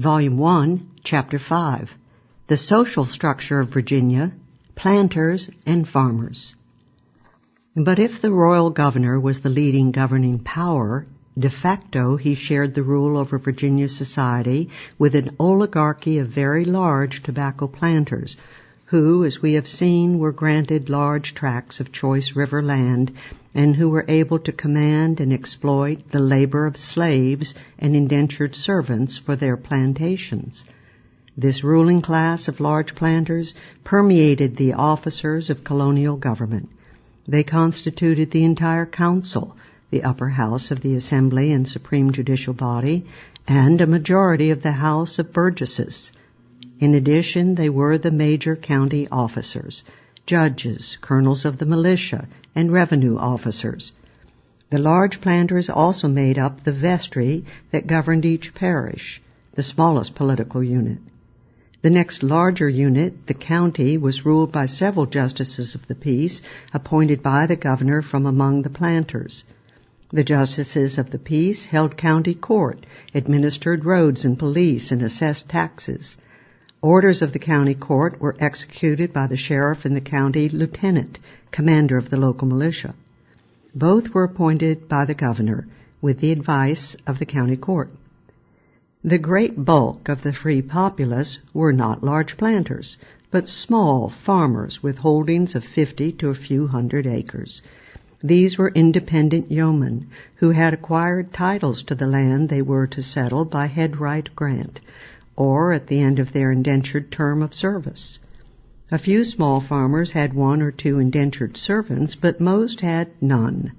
Volume 1, Chapter 5, The Social Structure of Virginia, Planters and Farmers. But if the royal governor was the leading governing power, de facto he shared the rule over Virginia society with an oligarchy of very large tobacco planters, who, as we have seen, were granted large tracts of choice river land and who were able to command and exploit the labor of slaves and indentured servants for their plantations. This ruling class of large planters permeated the officers of colonial government. They constituted the entire council, the upper house of the assembly and supreme judicial body, and a majority of the House of Burgesses. In addition, they were the major county officers, judges, colonels of the militia, and revenue officers. The large planters also made up the vestry that governed each parish, the smallest political unit. The next larger unit, the county, was ruled by several justices of the peace appointed by the governor from among the planters. The justices of the peace held county court, administered roads and police, and assessed taxes. Orders of the county court were executed by the sheriff and the county lieutenant, commander of the local militia. Both were appointed by the governor, with the advice of the county court. The great bulk of the free populace were not large planters, but small farmers with holdings of 50 to a few hundred acres. These were independent yeomen who had acquired titles to the land they were to settle by headright grant, or at the end of their indentured term of service. A few small farmers had one or two indentured servants, but most had none,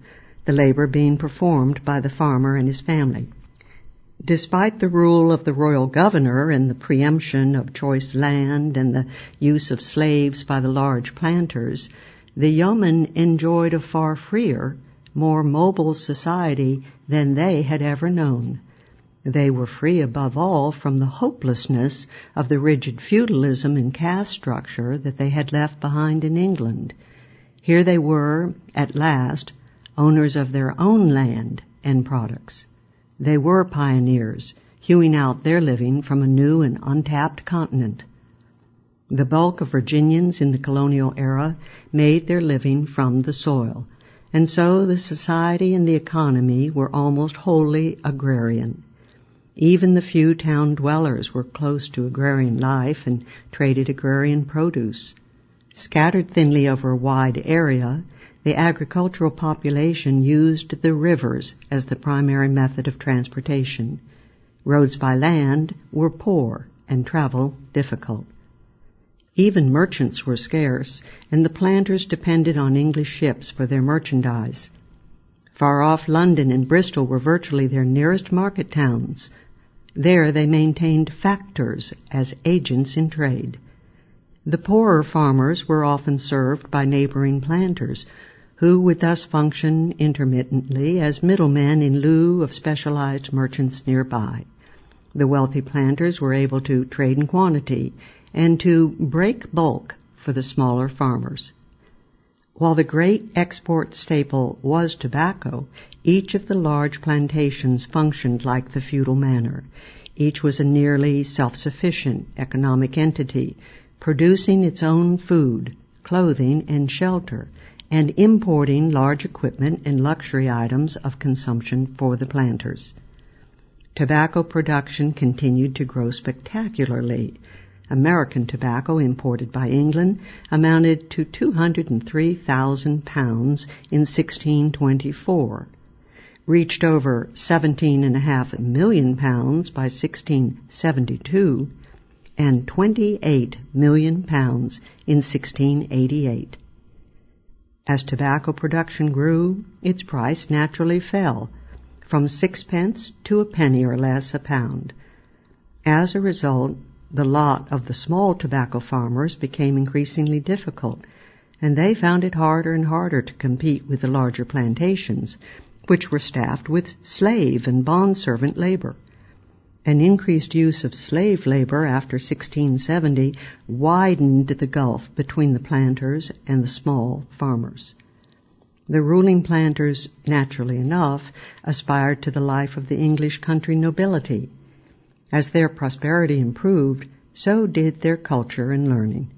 the labor being performed by the farmer and his family. Despite the rule of the royal governor and the preemption of choice land and the use of slaves by the large planters, the yeomen enjoyed a far freer, more mobile society than they had ever known. They were free above all from the hopelessness of the rigid feudalism and caste structure that they had left behind in England. Here they were, at last, owners of their own land and products. They were pioneers, hewing out their living from a new and untapped continent. The bulk of Virginians in the colonial era made their living from the soil, and so the society and the economy were almost wholly agrarian. Even the few town dwellers were close to agrarian life and traded agrarian produce. Scattered thinly over a wide area, the agricultural population used the rivers as the primary method of transportation. Roads by land were poor and travel difficult. Even merchants were scarce, and the planters depended on English ships for their merchandise. Far off London and Bristol were virtually their nearest market towns. There they maintained factors as agents in trade. The poorer farmers were often served by neighboring planters, who would thus function intermittently as middlemen in lieu of specialized merchants nearby. The wealthy planters were able to trade in quantity and to break bulk for the smaller farmers. While the great export staple was tobacco, each of the large plantations functioned like the feudal manor. Each was a nearly self-sufficient economic entity, producing its own food, clothing, and shelter, and importing large equipment and luxury items of consumption for the planters. Tobacco production continued to grow spectacularly. American tobacco imported by England amounted to 203,000 pounds in 1624, reached over 17.5 million pounds by 1672, and 28 million pounds in 1688. As tobacco production grew, its price naturally fell, from 6 pence to a penny or less a pound. As a result, the lot of the small tobacco farmers became increasingly difficult, and they found it harder and harder to compete with the larger plantations, which were staffed with slave and bondservant labor. An increased use of slave labor after 1670 widened the gulf between the planters and the small farmers. The ruling planters, naturally enough, aspired to the life of the English country nobility. As their prosperity improved, so did their culture and learning.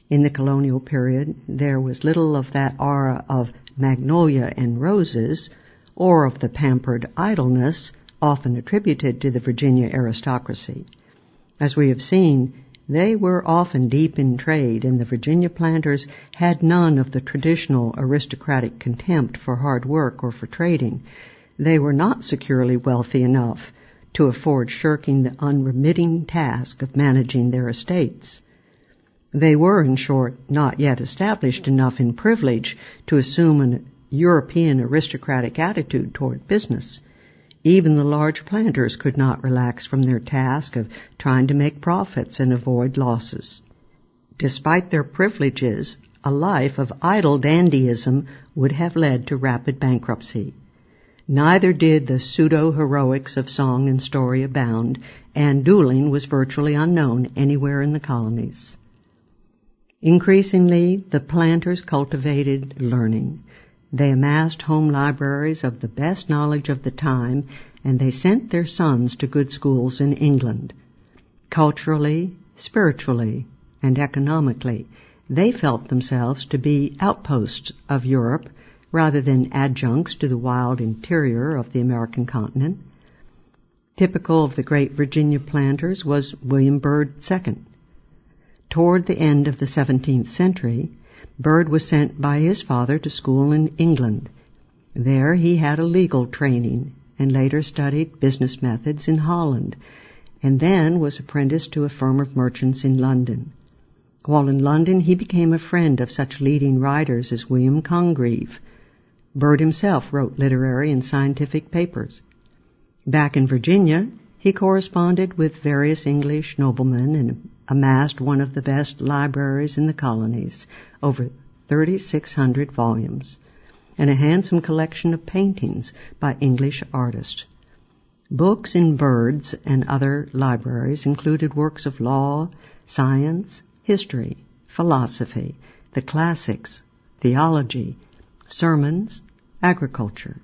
In the colonial period, there was little of that aura of magnolia and roses, or of the pampered idleness often attributed to the Virginia aristocracy. As we have seen, they were often deep in trade, and the Virginia planters had none of the traditional aristocratic contempt for hard work or for trading. They were not securely wealthy enough to afford shirking the unremitting task of managing their estates. They were, in short, not yet established enough in privilege to assume an European aristocratic attitude toward business. Even the large planters could not relax from their task of trying to make profits and avoid losses. Despite their privileges, a life of idle dandyism would have led to rapid bankruptcy. Neither did the pseudo-heroics of song and story abound, and dueling was virtually unknown anywhere in the colonies. Increasingly, the planters cultivated learning. They amassed home libraries of the best knowledge of the time, and they sent their sons to good schools in England. Culturally, spiritually, and economically, they felt themselves to be outposts of Europe rather than adjuncts to the wild interior of the American continent. Typical of the great Virginia planters was William Byrd II. Toward the end of the 17th century, Byrd was sent by his father to school in England. There he had a legal training and later studied business methods in Holland, and then was apprenticed to a firm of merchants in London. While in London, he became a friend of such leading writers as William Congreve. Byrd himself wrote literary and scientific papers. Back in Virginia, he corresponded with various English noblemen and amassed one of the best libraries in the colonies, over 3,600 volumes, and a handsome collection of paintings by English artists. Books in Byrd's and other libraries included works of law, science, history, philosophy, the classics, theology, sermons, agriculture,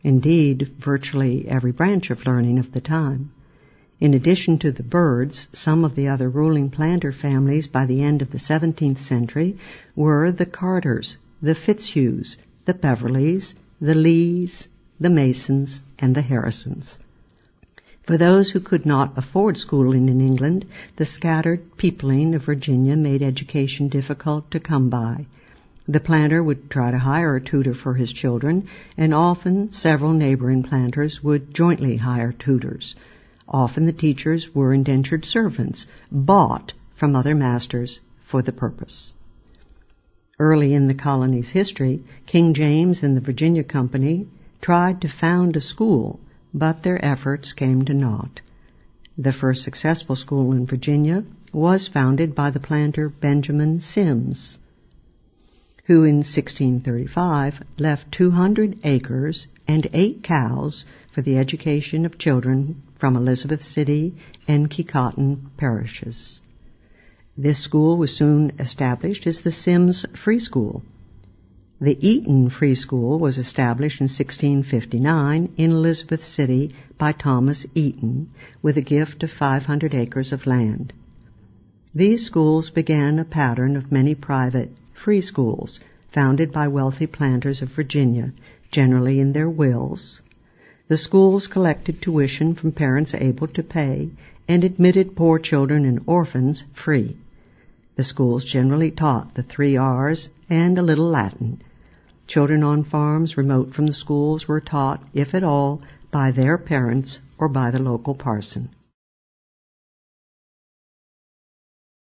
indeed virtually every branch of learning of the time. In addition to the Byrds, some of the other ruling planter families by the end of the 17th century were the Carters, the Fitzhughs, the Beverleys, the Lees, the Masons, and the Harrisons. For those who could not afford schooling in England, the scattered peopling of Virginia made education difficult to come by. The planter would try to hire a tutor for his children, and often several neighboring planters would jointly hire tutors. Often the teachers were indentured servants, bought from other masters for the purpose. Early in the colony's history, King James and the Virginia Company tried to found a school, but their efforts came to naught. The first successful school in Virginia was founded by the planter Benjamin Sims, who in 1635 left 200 acres and 8 cows for the education of children from Elizabeth City and Kecoughtan parishes. This school was soon established as the Sims Free School. The Eaton Free School was established in 1659 in Elizabeth City by Thomas Eaton with a gift of 500 acres of land. These schools began a pattern of many private free schools founded by wealthy planters of Virginia, generally in their wills. The schools collected tuition from parents able to pay and admitted poor children and orphans free. The schools generally taught the 3 R's and a little Latin. Children on farms remote from the schools were taught, if at all, by their parents or by the local parson.